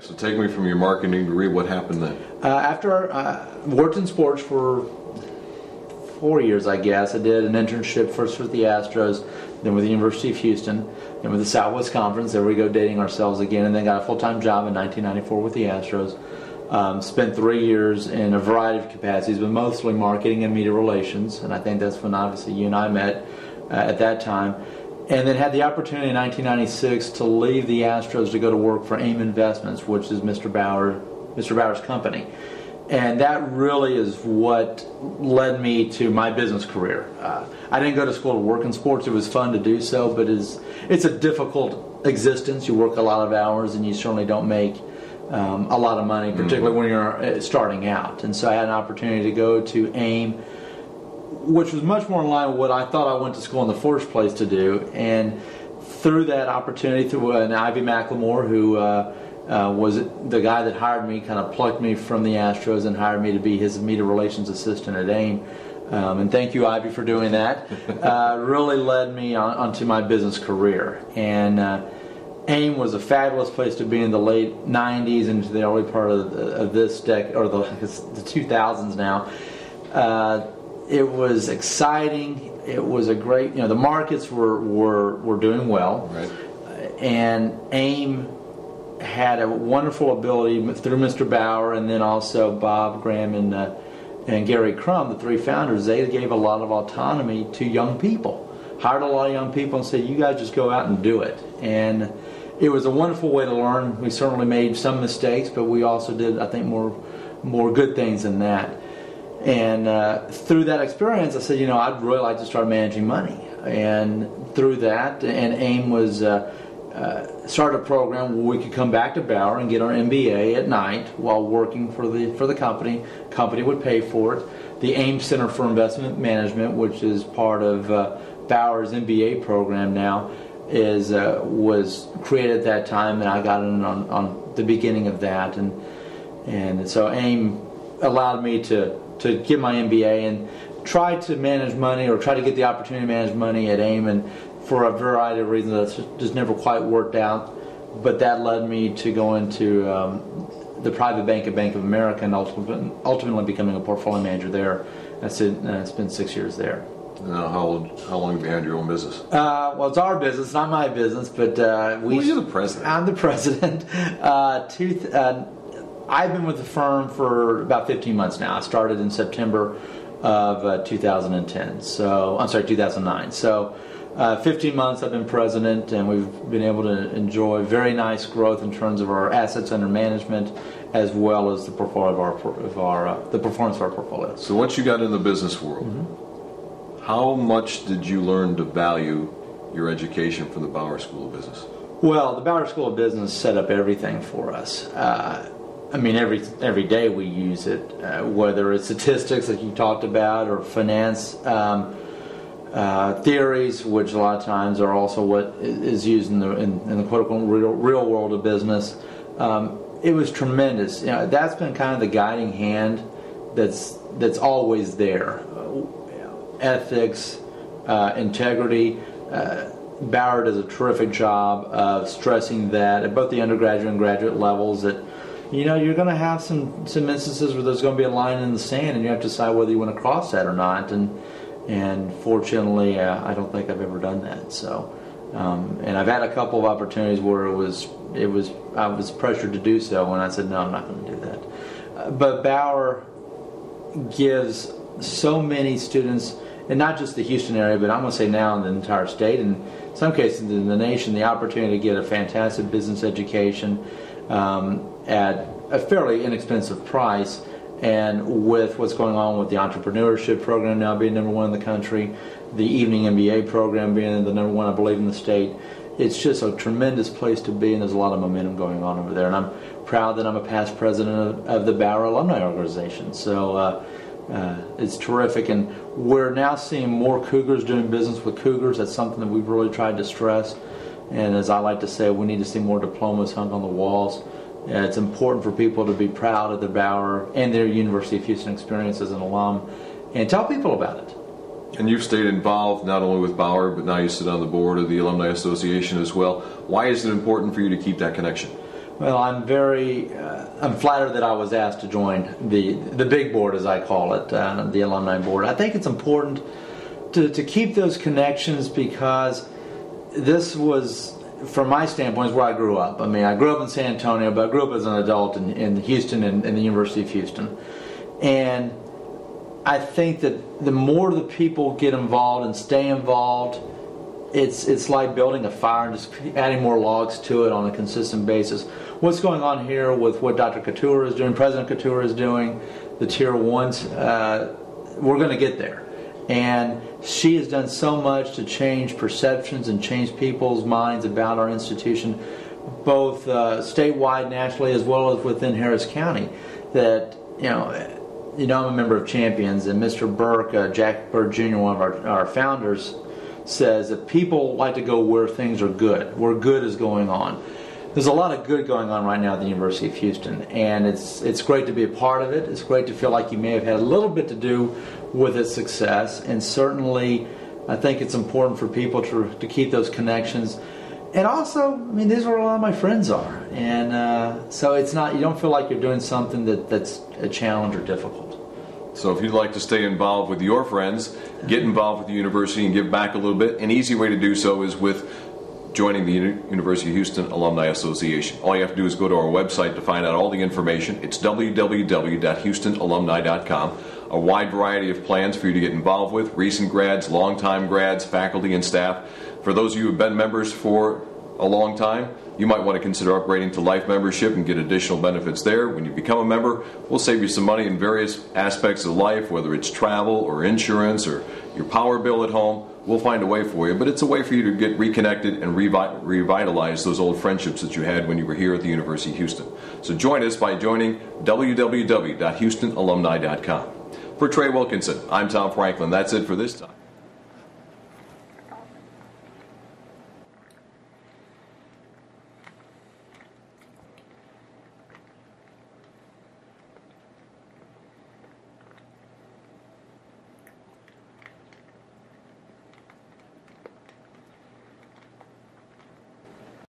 So take me from your marketing degree. What happened then? After I worked in sports for 4 years, I guess. I did an internship first with the Astros, then with the University of Houston, then with the Southwest Conference. There we go, dating ourselves again, and then got a full-time job in 1994 with the Astros. Spent 3 years in a variety of capacities, but mostly marketing and media relations, and I think that's when obviously you and I met at that time. And then had the opportunity in 1996 to leave the Astros to go to work for AIM Investments, which is Mr. Bauer's company. And that really is what led me to my business career. I didn't go to school to work in sports. It was fun to do so, but it's a difficult existence. You work a lot of hours, and you certainly don't make a lot of money, particularly when you're starting out. And so I had an opportunity to go to AIM, which was much more in line with what I thought I went to school in the first place to do. And through that opportunity, through an Ivy McLemore, who was the guy that hired me, kind of plucked me from the Astros and hired me to be his media relations assistant at AIM. And thank you, Ivy, for doing that. Really led me onto my business career. And AIM was a fabulous place to be in the late 90s into the early part of this decade, or the 2000s now. It was exciting. It was a great, the markets were doing well. Right. And AIM had a wonderful ability through Mr. Bauer, and then also Bob Graham and Gary Crum, the three founders. They gave a lot of autonomy to young people. Hired a lot of young people and said, you guys just go out and do it. And it was a wonderful way to learn. We certainly made some mistakes, but we also did, I think, more good things than that. And through that experience, I said, I'd really like to start managing money. And through that, and AIM was started a program where we could come back to Bauer and get our MBA at night while working for the company. Company would pay for it. The AIM Center for Investment Management, which is part of Bauer's MBA program now, was created at that time, and I got in on the beginning of that. And so AIM allowed me to get my MBA and try to manage money, or try to get the opportunity to manage money at AIM, and for a variety of reasons that's just never quite worked out. But that led me to go into the private bank at Bank of America, and ultimately becoming a portfolio manager there. I spent 6 years there. Now, how long have you had your own business? Well, it's our business, not my business, but you're the president. I'm the president. I've been with the firm for about 15 months now. I started in September of 2010. So I'm sorry, 2009. So 15 months I've been president, and we've been able to enjoy very nice growth in terms of our assets under management, as well as the portfolio the performance of our portfolio. So once you got in the business world, how much did you learn to value your education from the Bauer School of Business? Well, the Bauer School of Business set up everything for us. Every day we use it, whether it's statistics that you talked about, or finance theories, which a lot of times are also what is used in the quote-unquote real world of business. It was tremendous. That's been kind of the guiding hand that's always there. Ethics, integrity. Bauer does a terrific job of stressing that at both the undergraduate and graduate levels, that you're going to have some instances where there's going to be a line in the sand, and you have to decide whether you want to cross that or not. And fortunately, I don't think I've ever done that. So, and I've had a couple of opportunities where I was pressured to do so, and I said, no, I'm not going to do that. But Bauer gives so many students, and not just the Houston area, but I'm going to say now in the entire state, and in some cases in the nation, the opportunity to get a fantastic business education at a fairly inexpensive price. And with what's going on with the entrepreneurship program now being number one in the country, the evening MBA program being the number one, I believe, in the state, it's just a tremendous place to be, and there's a lot of momentum going on over there. And I'm proud that I'm a past president of the Bauer Alumni Organization. So it's terrific, and we're now seeing more Cougars doing business with Cougars. That's something that we've really tried to stress. And as I like to say, we need to see more diplomas hung on the walls. It's important for people to be proud of the Bauer and their University of Houston experience as an alum, and tell people about it. And you've stayed involved not only with Bauer, but now you sit on the board of the Alumni Association as well. Why is it important for you to keep that connection? Well, I'm flattered that I was asked to join the big board, as I call it, the alumni board. I think it's important to keep those connections, because this was, from my standpoint, is where I grew up. I mean, I grew up in San Antonio, but I grew up as an adult in Houston and the University of Houston. And I think that the more the people get involved and stay involved, it's like building a fire and just adding more logs to it on a consistent basis. What's going on here with what Dr. Couture is doing, President Couture is doing, the Tier 1s, we're going to get there. And she has done so much to change perceptions and change people's minds about our institution, both statewide, nationally, as well as within Harris County, that, I'm a member of Champions, and Mr. Burke, Jack Burke Jr., one of our founders, says that people like to go where things are good, where good is going on. There's a lot of good going on right now at the University of Houston, and it's great to be a part of it. It's great to feel like you may have had a little bit to do with its success, and certainly I think it's important for people to keep those connections. And also, I mean, these are where a lot of my friends are, and so it's not, you don't feel like you're doing something that's a challenge or difficult. So if you'd like to stay involved with your friends, get involved with the university and give back a little bit, an easy way to do so is with joining the University of Houston Alumni Association. All you have to do is go to our website to find out all the information. It's www.houstonalumni.com. A wide variety of plans for you to get involved with, recent grads, longtime grads, faculty and staff. For those of you who have been members for a long time, you might want to consider upgrading to life membership and get additional benefits there. When you become a member, we'll save you some money in various aspects of life, whether it's travel or insurance or your power bill at home. We'll find a way for you, but it's a way for you to get reconnected and revitalize those old friendships that you had when you were here at the University of Houston. So join us by joining www.houstonalumni.com. For Trey Wilkinson, I'm Tom Franklin. That's it for this time.